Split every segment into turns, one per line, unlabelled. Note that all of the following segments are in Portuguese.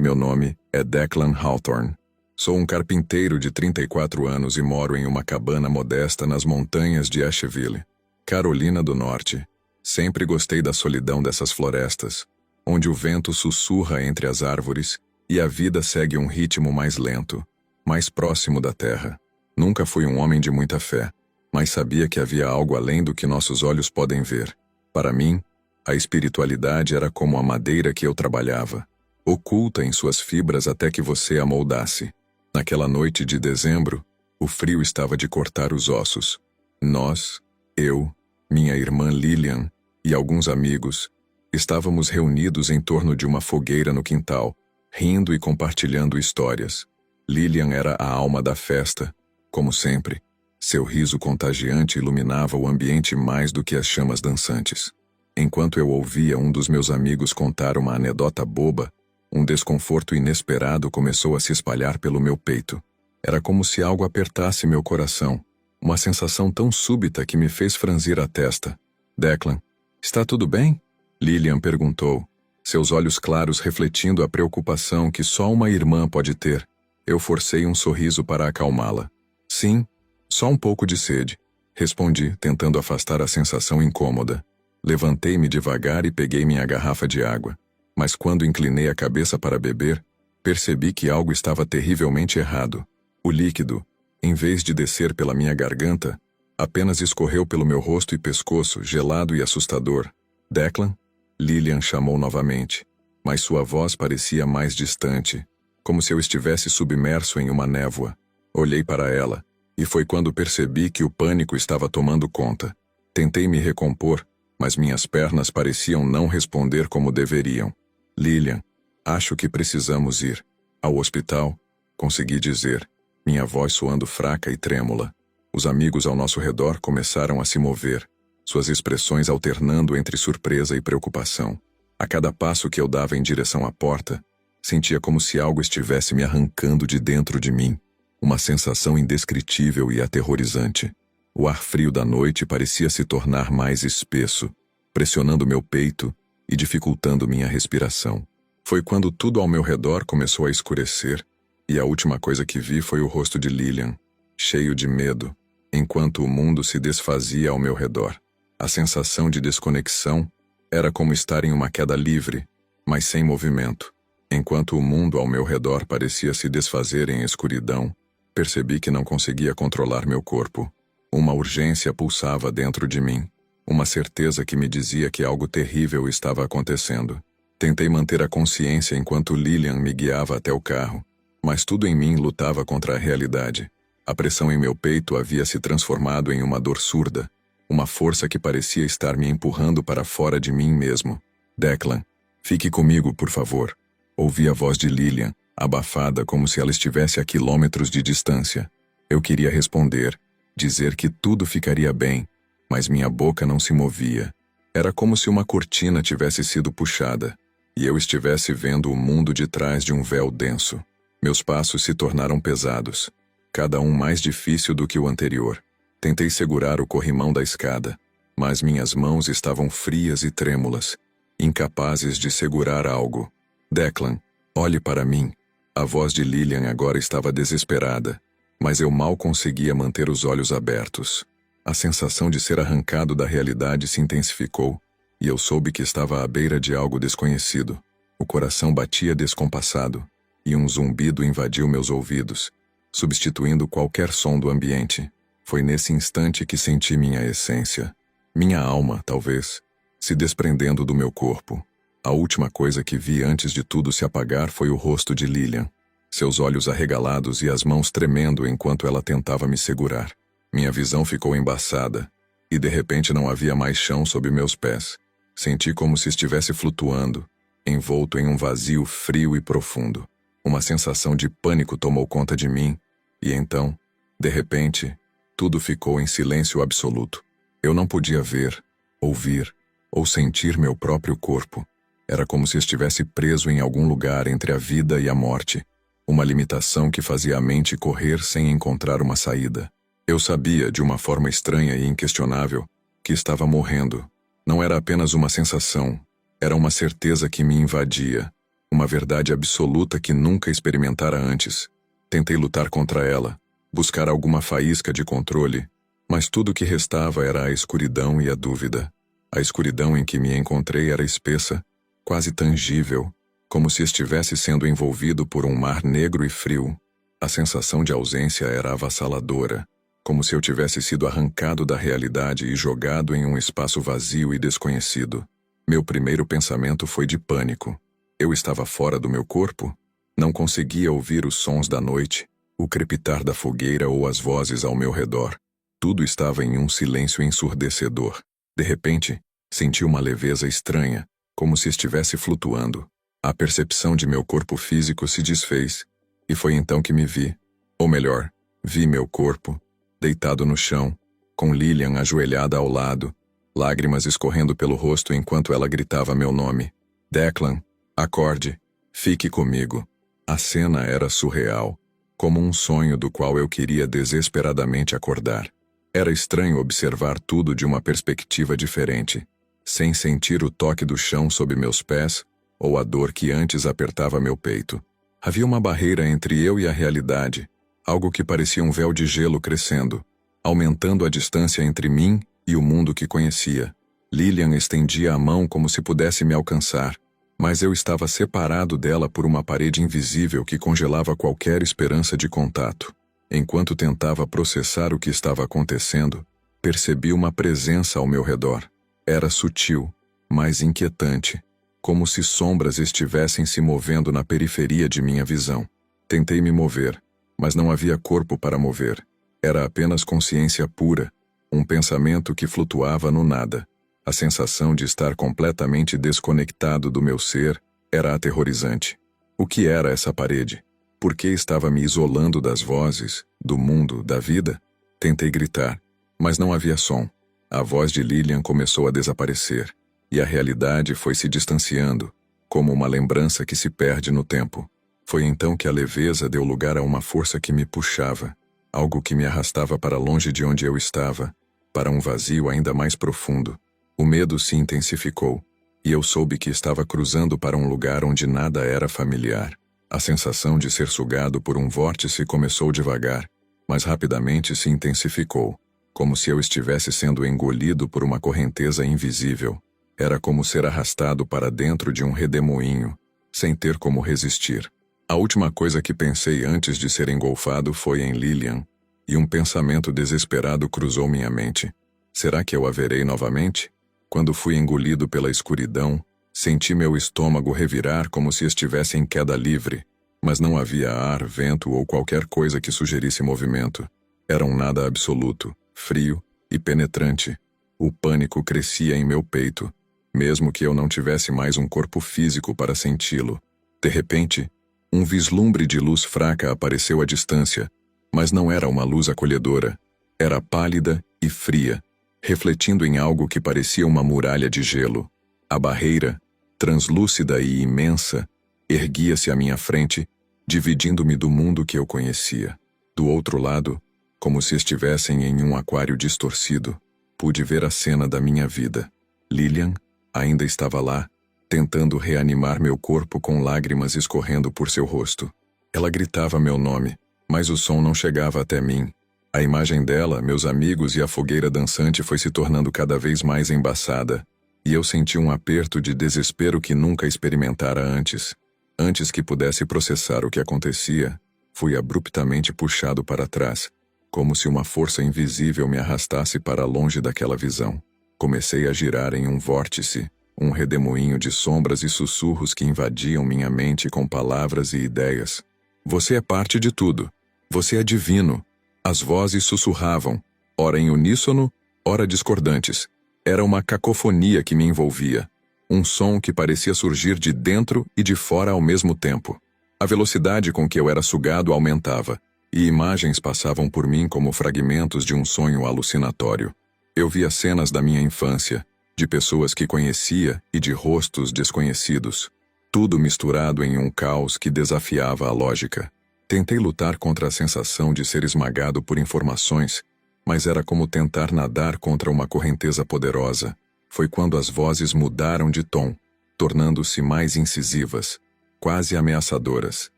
Meu nome é Declan Hawthorne. Sou um carpinteiro de 34 anos e moro em uma cabana modesta nas montanhas de Asheville, Carolina do Norte. Sempre gostei da solidão dessas florestas, onde o vento sussurra entre as árvores e a vida segue um ritmo mais lento, mais próximo da terra. Nunca fui um homem de muita fé, mas sabia que havia algo além do que nossos olhos podem ver. Para mim, a espiritualidade era como a madeira que eu trabalhava, oculta em suas fibras até que você a moldasse. Naquela noite de dezembro, o frio estava de cortar os ossos. Nós, eu, minha irmã Lillian e alguns amigos, estávamos reunidos em torno de uma fogueira no quintal, rindo e compartilhando histórias. Lillian era a alma da festa, como sempre. Seu riso contagiante iluminava o ambiente mais do que as chamas dançantes. Enquanto eu ouvia um dos meus amigos contar uma anedota boba, um desconforto inesperado começou a se espalhar pelo meu peito. Era como se algo apertasse meu coração, uma sensação tão súbita que me fez franzir a testa. Declan, está tudo bem? Lillian perguntou, seus olhos claros refletindo a preocupação que só uma irmã pode ter. Eu forcei um sorriso para acalmá-la. Sim, só um pouco de sede, respondi, tentando afastar a sensação incômoda. Levantei-me devagar e peguei minha garrafa de água. Mas quando inclinei a cabeça para beber, percebi que algo estava terrivelmente errado. O líquido, em vez de descer pela minha garganta, apenas escorreu pelo meu rosto e pescoço, gelado e assustador. Declan? Lillian chamou novamente, mas sua voz parecia mais distante, como se eu estivesse submerso em uma névoa. Olhei para ela, e foi quando percebi que o pânico estava tomando conta. Tentei me recompor, mas minhas pernas pareciam não responder como deveriam. Lillian, acho que precisamos ir ao hospital, consegui dizer, minha voz soando fraca e trêmula. Os amigos ao nosso redor começaram a se mover, suas expressões alternando entre surpresa e preocupação. A cada passo que eu dava em direção à porta, sentia como se algo estivesse me arrancando de dentro de mim. Uma sensação indescritível e aterrorizante. O ar frio da noite parecia se tornar mais espesso, pressionando meu peito e dificultando minha respiração. Foi quando tudo ao meu redor começou a escurecer, e a última coisa que vi foi o rosto de Lillian, cheio de medo, enquanto o mundo se desfazia ao meu redor. A sensação de desconexão era como estar em uma queda livre, mas sem movimento. Enquanto o mundo ao meu redor parecia se desfazer em escuridão, percebi que não conseguia controlar meu corpo. Uma urgência pulsava dentro de mim, uma certeza que me dizia que algo terrível estava acontecendo. Tentei manter a consciência enquanto Lillian me guiava até o carro, mas tudo em mim lutava contra a realidade. A pressão em meu peito havia se transformado em uma dor surda, uma força que parecia estar me empurrando para fora de mim mesmo. Declan, fique comigo, por favor. Ouvi a voz de Lillian, abafada como se ela estivesse a quilômetros de distância. Eu queria responder, dizer que tudo ficaria bem, mas minha boca não se movia. Era como se uma cortina tivesse sido puxada, e eu estivesse vendo o mundo de trás de um véu denso. Meus passos se tornaram pesados, cada um mais difícil do que o anterior. Tentei segurar o corrimão da escada, mas minhas mãos estavam frias e trêmulas, incapazes de segurar algo. Declan, olhe para mim. A voz de Lillian agora estava desesperada, mas eu mal conseguia manter os olhos abertos. A sensação de ser arrancado da realidade se intensificou, e eu soube que estava à beira de algo desconhecido. O coração batia descompassado, e um zumbido invadiu meus ouvidos, substituindo qualquer som do ambiente. Foi nesse instante que senti minha essência, minha alma, talvez, se desprendendo do meu corpo. A última coisa que vi antes de tudo se apagar foi o rosto de Lillian, seus olhos arregalados e as mãos tremendo enquanto ela tentava me segurar. Minha visão ficou embaçada, e de repente não havia mais chão sob meus pés. Senti como se estivesse flutuando, envolto em um vazio frio e profundo. Uma sensação de pânico tomou conta de mim, e então, de repente, tudo ficou em silêncio absoluto. Eu não podia ver, ouvir ou sentir meu próprio corpo. Era como se estivesse preso em algum lugar entre a vida e a morte, uma limitação que fazia a mente correr sem encontrar uma saída. Eu sabia, de uma forma estranha e inquestionável, que estava morrendo. Não era apenas uma sensação, era uma certeza que me invadia. Uma verdade absoluta que nunca experimentara antes. Tentei lutar contra ela, buscar alguma faísca de controle, mas tudo o que restava era a escuridão e a dúvida. A escuridão em que me encontrei era espessa, quase tangível, como se estivesse sendo envolvido por um mar negro e frio. A sensação de ausência era avassaladora, como se eu tivesse sido arrancado da realidade e jogado em um espaço vazio e desconhecido. Meu primeiro pensamento foi de pânico. Eu estava fora do meu corpo? Não conseguia ouvir os sons da noite, o crepitar da fogueira ou as vozes ao meu redor. Tudo estava em um silêncio ensurdecedor. De repente, senti uma leveza estranha, como se estivesse flutuando. A percepção de meu corpo físico se desfez, e foi então que me vi. Ou melhor, vi meu corpo, deitado no chão, com Lilian ajoelhada ao lado, lágrimas escorrendo pelo rosto enquanto ela gritava meu nome. Declan, acorde, fique comigo. A cena era surreal, como um sonho do qual eu queria desesperadamente acordar. Era estranho observar tudo de uma perspectiva diferente, sem sentir o toque do chão sob meus pés ou a dor que antes apertava meu peito. Havia uma barreira entre eu e a realidade, algo que parecia um véu de gelo crescendo, aumentando a distância entre mim e o mundo que conhecia. Lilian estendia a mão como se pudesse me alcançar, mas eu estava separado dela por uma parede invisível que congelava qualquer esperança de contato. Enquanto tentava processar o que estava acontecendo, percebi uma presença ao meu redor. Era sutil, mas inquietante, como se sombras estivessem se movendo na periferia de minha visão. Tentei me mover, mas não havia corpo para mover. Era apenas consciência pura, um pensamento que flutuava no nada. A sensação de estar completamente desconectado do meu ser era aterrorizante. O que era essa parede? Por que estava me isolando das vozes, do mundo, da vida? Tentei gritar, mas não havia som. A voz de Lilian começou a desaparecer, e a realidade foi se distanciando, como uma lembrança que se perde no tempo. Foi então que a leveza deu lugar a uma força que me puxava, algo que me arrastava para longe de onde eu estava, para um vazio ainda mais profundo. O medo se intensificou, e eu soube que estava cruzando para um lugar onde nada era familiar. A sensação de ser sugado por um vórtice começou devagar, mas rapidamente se intensificou, como se eu estivesse sendo engolido por uma correnteza invisível. Era como ser arrastado para dentro de um redemoinho, sem ter como resistir. A última coisa que pensei antes de ser engolfado foi em Lilian, e um pensamento desesperado cruzou minha mente. Será que eu a verei novamente? Quando fui engolido pela escuridão, senti meu estômago revirar como se estivesse em queda livre, mas não havia ar, vento ou qualquer coisa que sugerisse movimento. Era um nada absoluto, frio e penetrante. O pânico crescia em meu peito, mesmo que eu não tivesse mais um corpo físico para senti-lo. De repente, um vislumbre de luz fraca apareceu à distância, mas não era uma luz acolhedora. Era pálida e fria, refletindo em algo que parecia uma muralha de gelo. A barreira, translúcida e imensa, erguia-se à minha frente, dividindo-me do mundo que eu conhecia. Do outro lado, como se estivessem em um aquário distorcido, pude ver a cena da minha vida. Lilian ainda estava lá, tentando reanimar meu corpo com lágrimas escorrendo por seu rosto. Ela gritava meu nome, mas o som não chegava até mim. A imagem dela, meus amigos e a fogueira dançante foi se tornando cada vez mais embaçada, e eu senti um aperto de desespero que nunca experimentara antes. Antes que pudesse processar o que acontecia, fui abruptamente puxado para trás, como se uma força invisível me arrastasse para longe daquela visão. Comecei a girar em um vórtice, um redemoinho de sombras e sussurros que invadiam minha mente com palavras e ideias. Você é parte de tudo. Você é divino. As vozes sussurravam, ora em uníssono, ora discordantes. Era uma cacofonia que me envolvia, um som que parecia surgir de dentro e de fora ao mesmo tempo. A velocidade com que eu era sugado aumentava, e imagens passavam por mim como fragmentos de um sonho alucinatório. Eu via cenas da minha infância, de pessoas que conhecia e de rostos desconhecidos, tudo misturado em um caos que desafiava a lógica. Tentei lutar contra a sensação de ser esmagado por informações, mas era como tentar nadar contra uma correnteza poderosa. Foi quando as vozes mudaram de tom, tornando-se mais incisivas. quase ameaçadoras.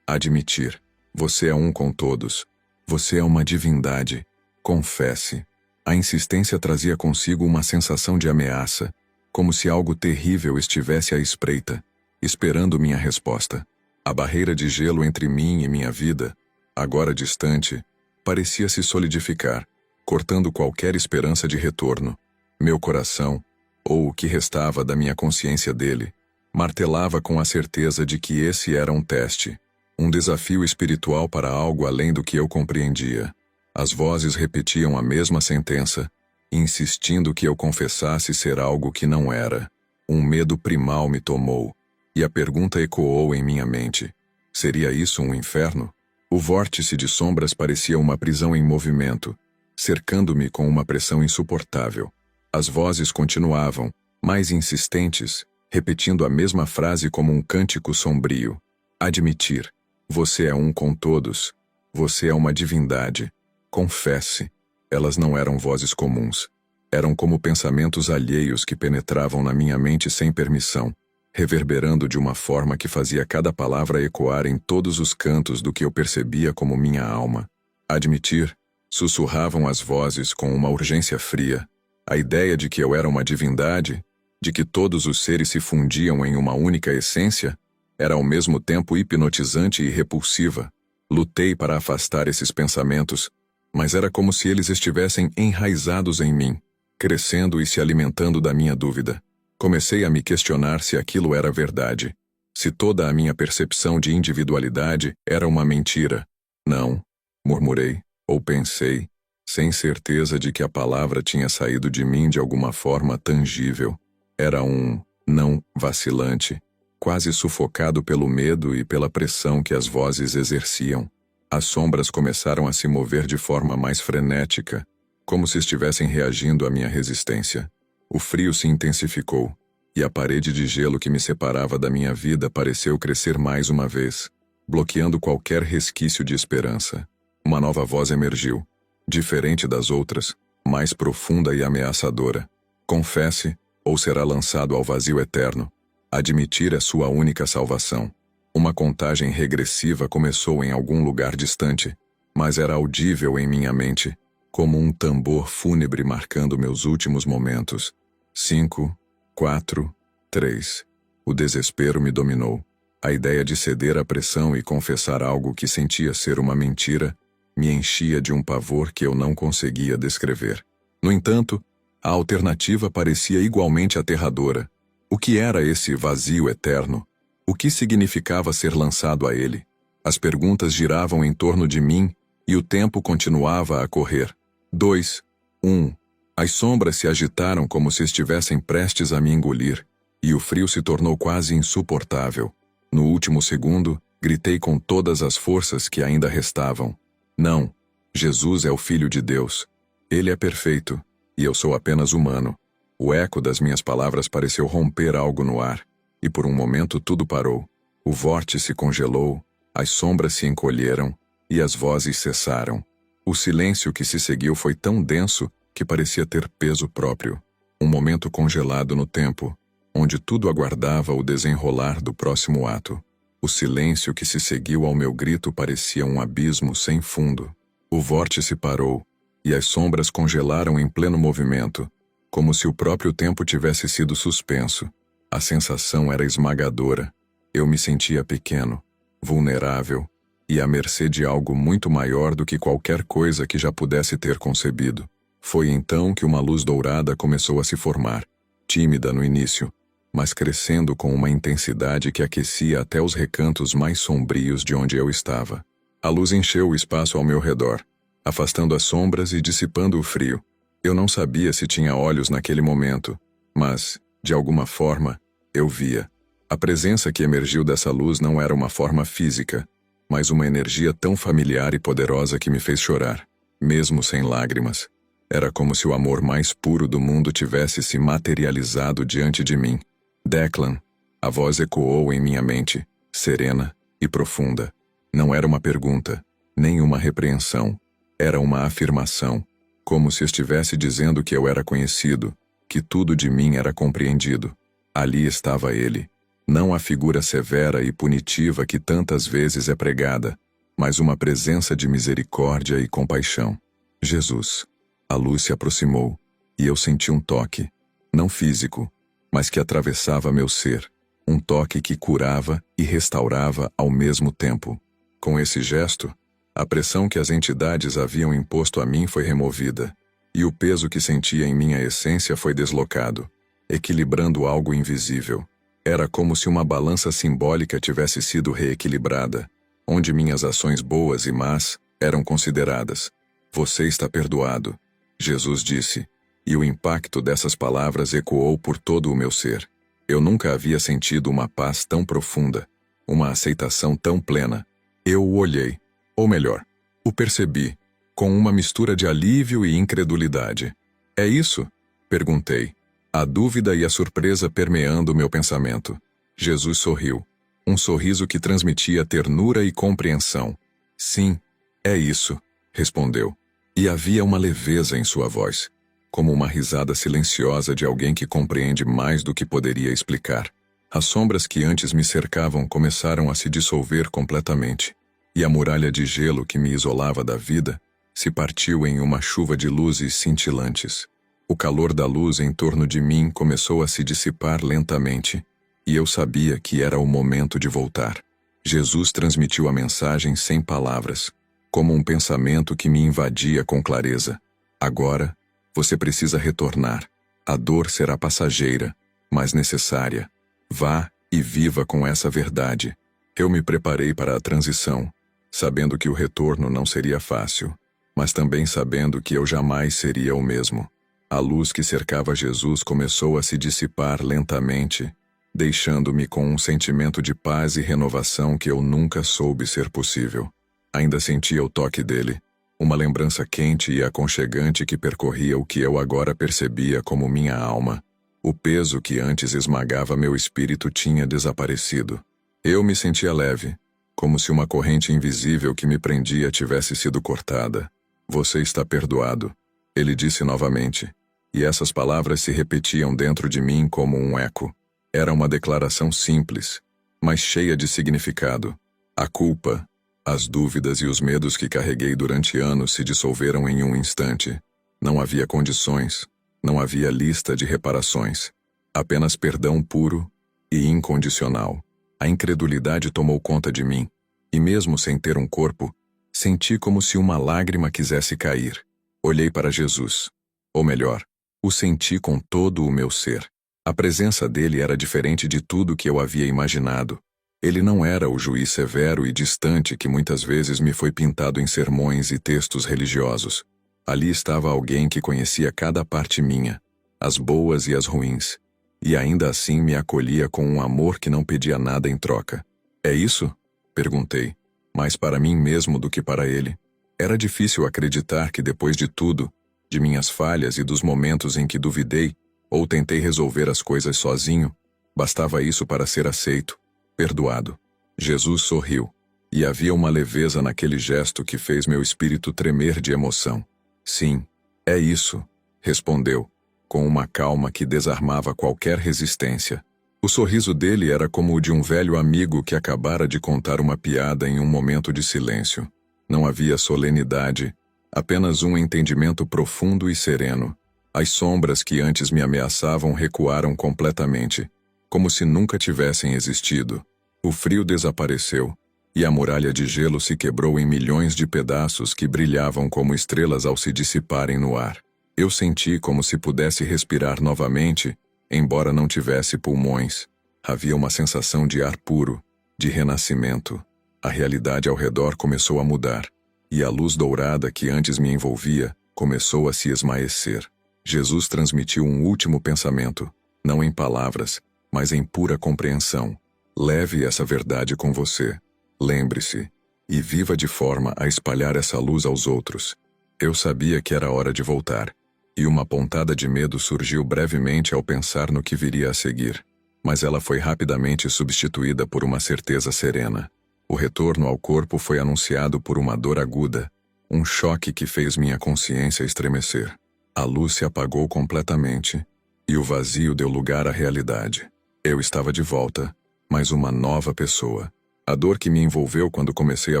Admitir. Você é um com todos. Você é uma divindade. Confesse. A insistência trazia consigo uma sensação de ameaça, como se algo terrível estivesse à espreita, esperando minha resposta. A barreira de gelo entre mim e minha vida, agora distante, parecia se solidificar, cortando qualquer esperança de retorno. Meu coração, ou o que restava da minha consciência dele, martelava com a certeza de que esse era um teste, um desafio espiritual para algo além do que eu compreendia. As vozes repetiam a mesma sentença, insistindo que eu confessasse ser algo que não era. Um medo primal me tomou, e a pergunta ecoou em minha mente. Seria isso um inferno? O vórtice de sombras parecia uma prisão em movimento, cercando-me com uma pressão insuportável. As vozes continuavam, mais insistentes, repetindo a mesma frase como um cântico sombrio. Admitir. Você é um com todos. Você é uma divindade. Confesse. Elas não eram vozes comuns. Eram como pensamentos alheios que penetravam na minha mente sem permissão, reverberando de uma forma que fazia cada palavra ecoar em todos os cantos do que eu percebia como minha alma. Admitir. Sussurravam as vozes com uma urgência fria. A ideia de que eu era uma divindade, de que todos os seres se fundiam em uma única essência, era ao mesmo tempo hipnotizante e repulsiva. Lutei para afastar esses pensamentos, mas era como se eles estivessem enraizados em mim, crescendo e se alimentando da minha dúvida. Comecei a me questionar se aquilo era verdade, se toda a minha percepção de individualidade era uma mentira. Não, murmurei, ou pensei, sem certeza de que a palavra tinha saído de mim de alguma forma tangível. Era um não vacilante, quase sufocado pelo medo e pela pressão que as vozes exerciam. As sombras começaram a se mover de forma mais frenética, como se estivessem reagindo à minha resistência. O frio se intensificou, e a parede de gelo que me separava da minha vida pareceu crescer mais uma vez, bloqueando qualquer resquício de esperança. Uma nova voz emergiu, diferente das outras, mais profunda e ameaçadora. Confesse, ou será lançado ao vazio eterno. Admitir é sua única salvação. Uma contagem regressiva começou em algum lugar distante, mas era audível em minha mente, como um tambor fúnebre marcando meus últimos momentos. 5, 4, 3. O desespero me dominou. A ideia de ceder à pressão e confessar algo que sentia ser uma mentira me enchia de um pavor que eu não conseguia descrever. No entanto, a alternativa parecia igualmente aterradora. O que era esse vazio eterno? O que significava ser lançado a ele? As perguntas giravam em torno de mim e o tempo continuava a correr. 2, 1. As sombras se agitaram como se estivessem prestes a me engolir, e o frio se tornou quase insuportável. No último segundo, gritei com todas as forças que ainda restavam. Não, Jesus é o Filho de Deus. Ele é perfeito, e eu sou apenas humano. O eco das minhas palavras pareceu romper algo no ar, e por um momento tudo parou. O vórtice congelou, as sombras se encolheram, e as vozes cessaram. O silêncio que se seguiu foi tão denso que parecia ter peso próprio. Um momento congelado no tempo, onde tudo aguardava o desenrolar do próximo ato. O silêncio que se seguiu ao meu grito parecia um abismo sem fundo. O vórtice parou, e as sombras congelaram em pleno movimento, como se o próprio tempo tivesse sido suspenso. A sensação era esmagadora. Eu me sentia pequeno, vulnerável, e à mercê de algo muito maior do que qualquer coisa que já pudesse ter concebido. Foi então que uma luz dourada começou a se formar, tímida no início, mas crescendo com uma intensidade que aquecia até os recantos mais sombrios de onde eu estava. A luz encheu o espaço ao meu redor, afastando as sombras e dissipando o frio. Eu não sabia se tinha olhos naquele momento, mas, de alguma forma, eu via. A presença que emergiu dessa luz não era uma forma física, mas uma energia tão familiar e poderosa que me fez chorar, mesmo sem lágrimas. Era como se o amor mais puro do mundo tivesse se materializado diante de mim. Declan, a voz ecoou em minha mente, serena e profunda. Não era uma pergunta, nem uma repreensão. Era uma afirmação, como se estivesse dizendo que eu era conhecido, que tudo de mim era compreendido. Ali estava ele, Não a figura severa e punitiva que tantas vezes é pregada, mas uma presença de misericórdia e compaixão. Jesus. A luz se aproximou, e eu senti um toque, não físico, mas que atravessava meu ser, um toque que curava e restaurava ao mesmo tempo. Com esse gesto, a pressão que as entidades haviam imposto a mim foi removida, e o peso que sentia em minha essência foi deslocado, equilibrando algo invisível. Era como se uma balança simbólica tivesse sido reequilibrada, onde minhas ações boas e más eram consideradas. Você está perdoado, Jesus disse, e o impacto dessas palavras ecoou por todo o meu ser. Eu nunca havia sentido uma paz tão profunda, uma aceitação tão plena. Eu o olhei, ou melhor, o percebi, com uma mistura de alívio e incredulidade. É isso? Perguntei, a dúvida e a surpresa permeando meu pensamento. Jesus sorriu, um sorriso que transmitia ternura e compreensão. Sim, é isso, respondeu. E havia uma leveza em sua voz, como uma risada silenciosa de alguém que compreende mais do que poderia explicar. As sombras que antes me cercavam começaram a se dissolver completamente, e a muralha de gelo que me isolava da vida se partiu em uma chuva de luzes cintilantes. O calor da luz em torno de mim começou a se dissipar lentamente, e eu sabia que era o momento de voltar. Jesus transmitiu a mensagem sem palavras, como um pensamento que me invadia com clareza. Agora, você precisa retornar. A dor será passageira, mas necessária. Vá e viva com essa verdade. Eu me preparei para a transição, sabendo que o retorno não seria fácil, mas também sabendo que eu jamais seria o mesmo. A luz que cercava Jesus começou a se dissipar lentamente, deixando-me com um sentimento de paz e renovação que eu nunca soube ser possível. Ainda sentia o toque dele, uma lembrança quente e aconchegante que percorria o que eu agora percebia como minha alma. O peso que antes esmagava meu espírito tinha desaparecido. Eu me sentia leve, como se uma corrente invisível que me prendia tivesse sido cortada. Você está perdoado, ele disse novamente, e essas palavras se repetiam dentro de mim como um eco. Era uma declaração simples, mas cheia de significado. A culpa, as dúvidas e os medos que carreguei durante anos se dissolveram em um instante. Não havia condições, não havia lista de reparações. Apenas perdão puro e incondicional. A incredulidade tomou conta de mim, e mesmo sem ter um corpo, senti como se uma lágrima quisesse cair. Olhei para Jesus. Ou melhor, o senti com todo o meu ser. A presença dele era diferente de tudo que eu havia imaginado. Ele não era o juiz severo e distante que muitas vezes me foi pintado em sermões e textos religiosos. Ali estava alguém que conhecia cada parte minha, as boas e as ruins, e ainda assim me acolhia com um amor que não pedia nada em troca. É isso? Perguntei, mais para mim mesmo do que para ele. Era difícil acreditar que depois de tudo, de minhas falhas e dos momentos em que duvidei ou tentei resolver as coisas sozinho, bastava isso para ser aceito, perdoado. Jesus sorriu, e havia uma leveza naquele gesto que fez meu espírito tremer de emoção. Sim, é isso, respondeu, com uma calma que desarmava qualquer resistência. O sorriso dele era como o de um velho amigo que acabara de contar uma piada em um momento de silêncio. Não havia solenidade, apenas um entendimento profundo e sereno. As sombras que antes me ameaçavam recuaram completamente, como se nunca tivessem existido. O frio desapareceu, e a muralha de gelo se quebrou em milhões de pedaços que brilhavam como estrelas ao se dissiparem no ar. Eu senti como se pudesse respirar novamente, embora não tivesse pulmões. Havia uma sensação de ar puro, de renascimento. A realidade ao redor começou a mudar, e a luz dourada que antes me envolvia começou a se esmaecer. Jesus transmitiu um último pensamento, não em palavras, mas em pura compreensão. Leve essa verdade com você. Lembre-se, e viva de forma a espalhar essa luz aos outros. Eu sabia que era hora de voltar, e uma pontada de medo surgiu brevemente ao pensar no que viria a seguir, mas ela foi rapidamente substituída por uma certeza serena. O retorno ao corpo foi anunciado por uma dor aguda, um choque que fez minha consciência estremecer. A luz se apagou completamente, e o vazio deu lugar à realidade. Eu estava de volta, mas uma nova pessoa. A dor que me envolveu quando comecei a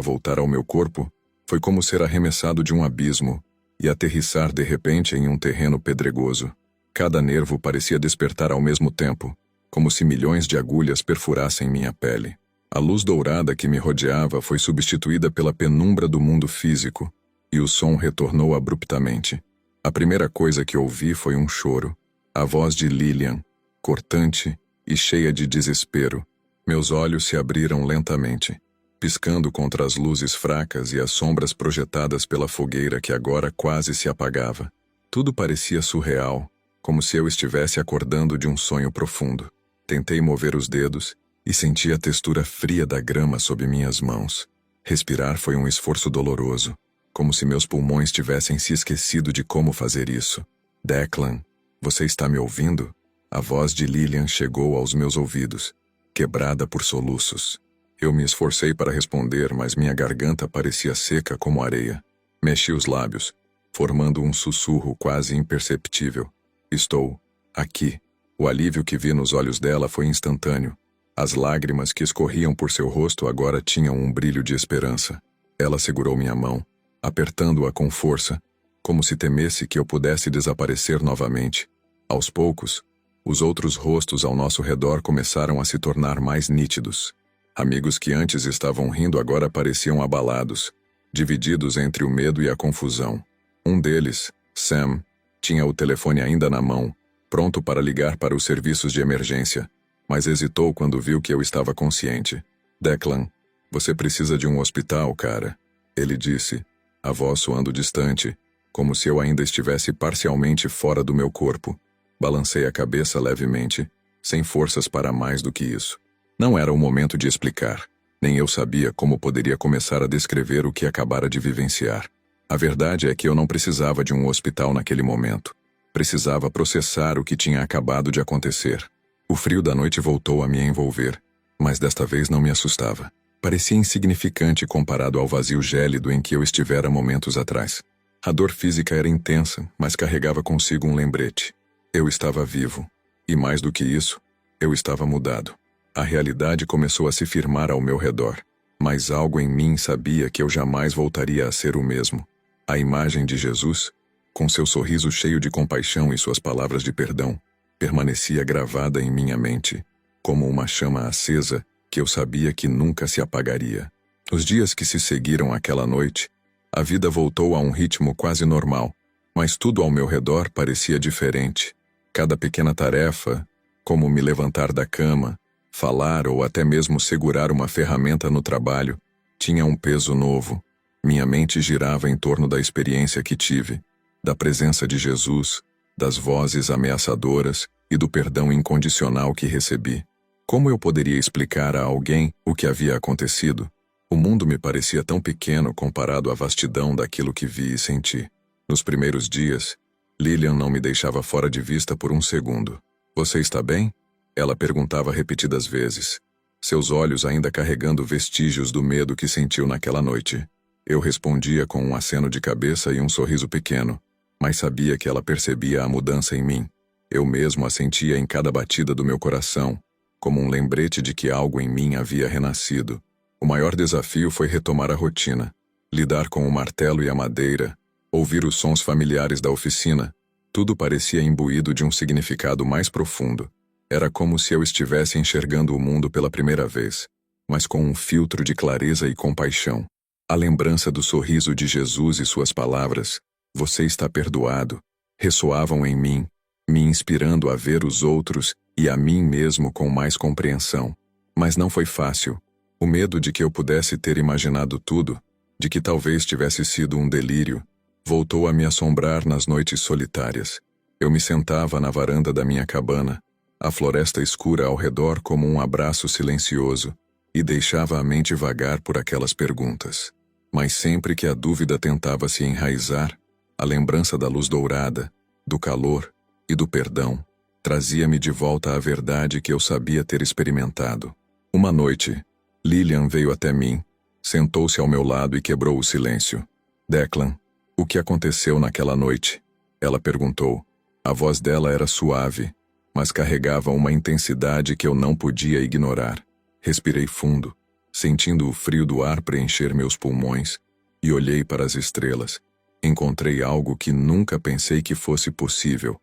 voltar ao meu corpo foi como ser arremessado de um abismo e aterrissar de repente em um terreno pedregoso. Cada nervo parecia despertar ao mesmo tempo, como se milhões de agulhas perfurassem minha pele. A luz dourada que me rodeava foi substituída pela penumbra do mundo físico, e o som retornou abruptamente. A primeira coisa que ouvi foi um choro. A voz de Lilian, cortante e cheia de desespero. Meus olhos se abriram lentamente, piscando contra as luzes fracas e as sombras projetadas pela fogueira que agora quase se apagava. Tudo parecia surreal, como se eu estivesse acordando de um sonho profundo. Tentei mover os dedos e senti a textura fria da grama sob minhas mãos. Respirar foi um esforço doloroso, como se meus pulmões tivessem se esquecido de como fazer isso. Declan, você está me ouvindo? A voz de Lilian chegou aos meus ouvidos, quebrada por soluços. Eu me esforcei para responder, mas minha garganta parecia seca como areia. Mexi os lábios, formando um sussurro quase imperceptível. Estou aqui. O alívio que vi nos olhos dela foi instantâneo. As lágrimas que escorriam por seu rosto agora tinham um brilho de esperança. Ela segurou minha mão, apertando-a com força, como se temesse que eu pudesse desaparecer novamente. Aos poucos, os outros rostos ao nosso redor começaram a se tornar mais nítidos. Amigos que antes estavam rindo agora pareciam abalados, divididos entre o medo e a confusão. Um deles, Sam, tinha o telefone ainda na mão, pronto para ligar para os serviços de emergência, mas hesitou quando viu que eu estava consciente. Declan, você precisa de um hospital, cara, ele disse, a voz soando distante, como se eu ainda estivesse parcialmente fora do meu corpo. Balancei a cabeça levemente, sem forças para mais do que isso. Não era o momento de explicar, nem eu sabia como poderia começar a descrever o que acabara de vivenciar. A verdade é que eu não precisava de um hospital naquele momento. Precisava processar o que tinha acabado de acontecer. O frio da noite voltou a me envolver, mas desta vez não me assustava. Parecia insignificante comparado ao vazio gélido em que eu estivera momentos atrás. A dor física era intensa, mas carregava consigo um lembrete. Eu estava vivo. E mais do que isso, eu estava mudado. A realidade começou a se firmar ao meu redor, mas algo em mim sabia que eu jamais voltaria a ser o mesmo. A imagem de Jesus, com seu sorriso cheio de compaixão e suas palavras de perdão, permanecia gravada em minha mente, como uma chama acesa que eu sabia que nunca se apagaria. Os dias que se seguiram àquela noite, a vida voltou a um ritmo quase normal, mas tudo ao meu redor parecia diferente. Cada pequena tarefa, como me levantar da cama, falar ou até mesmo segurar uma ferramenta no trabalho, tinha um peso novo. Minha mente girava em torno da experiência que tive, da presença de Jesus, das vozes ameaçadoras e do perdão incondicional que recebi. Como eu poderia explicar a alguém o que havia acontecido? O mundo me parecia tão pequeno comparado à vastidão daquilo que vi e senti. Nos primeiros dias, Lilian não me deixava fora de vista por um segundo. Você está bem? Ela perguntava repetidas vezes, seus olhos ainda carregando vestígios do medo que sentiu naquela noite. Eu respondia com um aceno de cabeça e um sorriso pequeno, mas sabia que ela percebia a mudança em mim. Eu mesmo a sentia em cada batida do meu coração, como um lembrete de que algo em mim havia renascido. O maior desafio foi retomar a rotina, lidar com o martelo e a madeira, ouvir os sons familiares da oficina. Tudo parecia imbuído de um significado mais profundo. Era como se eu estivesse enxergando o mundo pela primeira vez, mas com um filtro de clareza e compaixão. A lembrança do sorriso de Jesus e suas palavras, "Você está perdoado", ressoavam em mim, me inspirando a ver os outros e a mim mesmo com mais compreensão. Mas não foi fácil. O medo de que eu pudesse ter imaginado tudo, de que talvez tivesse sido um delírio, voltou a me assombrar nas noites solitárias. Eu me sentava na varanda da minha cabana, a floresta escura ao redor como um abraço silencioso, e deixava a mente vagar por aquelas perguntas. Mas sempre que a dúvida tentava se enraizar, a lembrança da luz dourada, do calor e do perdão trazia-me de volta à verdade que eu sabia ter experimentado. Uma noite, Lilian veio até mim, sentou-se ao meu lado e quebrou o silêncio. "Declan, o que aconteceu naquela noite?" Ela perguntou. A voz dela era suave, mas carregava uma intensidade que eu não podia ignorar. Respirei fundo, sentindo o frio do ar preencher meus pulmões, e olhei para as estrelas. Encontrei algo que nunca pensei que fosse possível.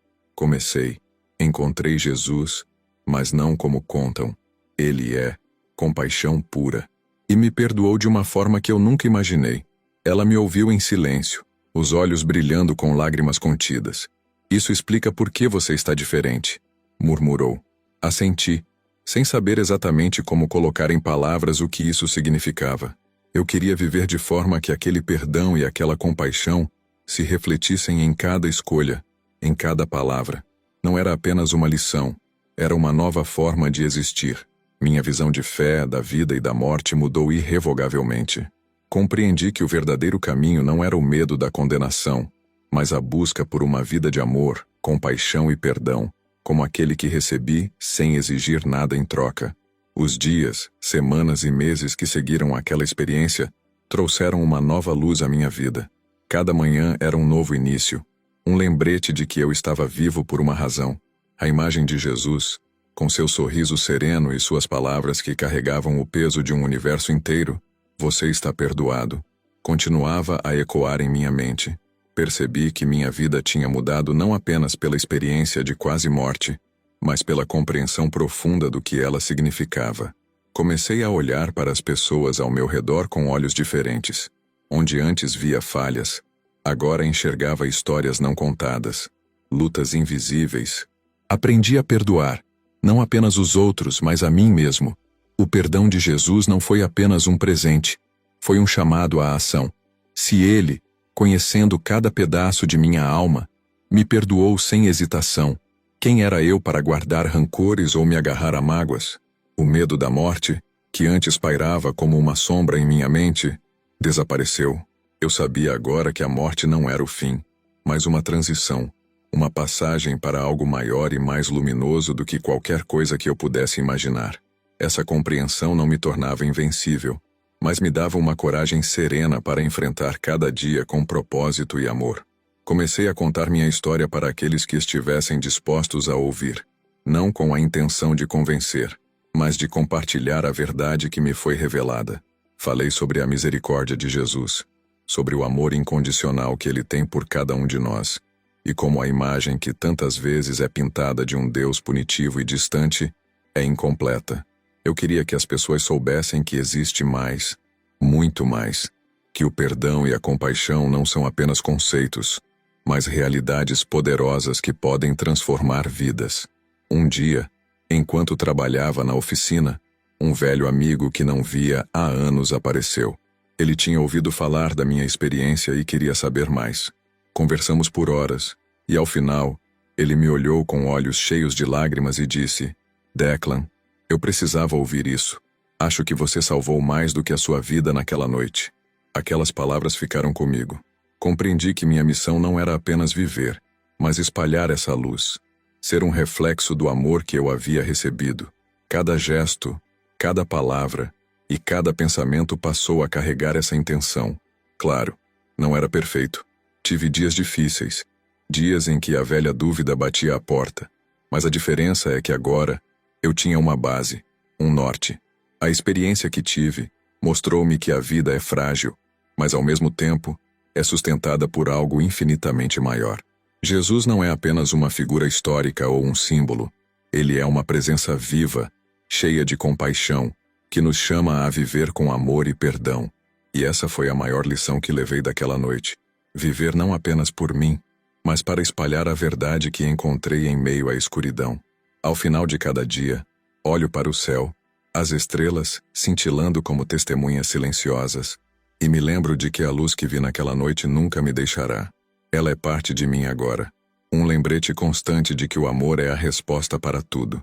Encontrei Jesus, mas não como contam. Ele é compaixão pura. E me perdoou de uma forma que eu nunca imaginei. Ela me ouviu em silêncio, os olhos brilhando com lágrimas contidas. Isso explica por que você está diferente, murmurou. Assenti, sem saber exatamente como colocar em palavras o que isso significava. Eu queria viver de forma que aquele perdão e aquela compaixão se refletissem em cada escolha, em cada palavra. Não era apenas uma lição, era uma nova forma de existir. Minha visão de fé, da vida e da morte mudou irrevogavelmente. Compreendi que o verdadeiro caminho não era o medo da condenação, mas a busca por uma vida de amor, compaixão e perdão, como aquele que recebi sem exigir nada em troca. Os dias, semanas e meses que seguiram aquela experiência trouxeram uma nova luz à minha vida. Cada manhã era um novo início, um lembrete de que eu estava vivo por uma razão. A imagem de Jesus, com seu sorriso sereno e suas palavras que carregavam o peso de um universo inteiro, "Você está perdoado", continuava a ecoar em minha mente. Percebi que minha vida tinha mudado não apenas pela experiência de quase morte, mas pela compreensão profunda do que ela significava. Comecei a olhar para as pessoas ao meu redor com olhos diferentes. Onde antes via falhas, agora enxergava histórias não contadas, lutas invisíveis. Aprendi a perdoar, não apenas os outros, mas a mim mesmo. O perdão de Jesus não foi apenas um presente, foi um chamado à ação. Se Ele, conhecendo cada pedaço de minha alma, me perdoou sem hesitação, quem era eu para guardar rancores ou me agarrar a mágoas? O medo da morte, que antes pairava como uma sombra em minha mente, desapareceu. Eu sabia agora que a morte não era o fim, mas uma transição, uma passagem para algo maior e mais luminoso do que qualquer coisa que eu pudesse imaginar. Essa compreensão não me tornava invencível, mas me dava uma coragem serena para enfrentar cada dia com propósito e amor. Comecei a contar minha história para aqueles que estivessem dispostos a ouvir, não com a intenção de convencer, mas de compartilhar a verdade que me foi revelada. Falei sobre a misericórdia de Jesus, sobre o amor incondicional que Ele tem por cada um de nós, e como a imagem que tantas vezes é pintada de um Deus punitivo e distante é incompleta. Eu queria que as pessoas soubessem que existe mais, muito mais, que o perdão e a compaixão não são apenas conceitos, mas realidades poderosas que podem transformar vidas. Um dia, enquanto trabalhava na oficina, um velho amigo que não via há anos apareceu. Ele tinha ouvido falar da minha experiência e queria saber mais. Conversamos por horas, e ao final, ele me olhou com olhos cheios de lágrimas e disse: "Declan, eu precisava ouvir isso. Acho que você salvou mais do que a sua vida naquela noite." Aquelas palavras ficaram comigo. Compreendi que minha missão não era apenas viver, mas espalhar essa luz. Ser um reflexo do amor que eu havia recebido. Cada gesto, cada palavra e cada pensamento passou a carregar essa intenção. Claro, não era perfeito. Tive dias difíceis, dias em que a velha dúvida batia à porta. Mas a diferença é que agora eu tinha uma base, um norte. A experiência que tive mostrou-me que a vida é frágil, mas ao mesmo tempo é sustentada por algo infinitamente maior. Jesus não é apenas uma figura histórica ou um símbolo. Ele é uma presença viva, cheia de compaixão, que nos chama a viver com amor e perdão. E essa foi a maior lição que levei daquela noite. Viver não apenas por mim, mas para espalhar a verdade que encontrei em meio à escuridão. Ao final de cada dia, olho para o céu, as estrelas cintilando como testemunhas silenciosas, e me lembro de que a luz que vi naquela noite nunca me deixará. Ela é parte de mim agora. Um lembrete constante de que o amor é a resposta para tudo.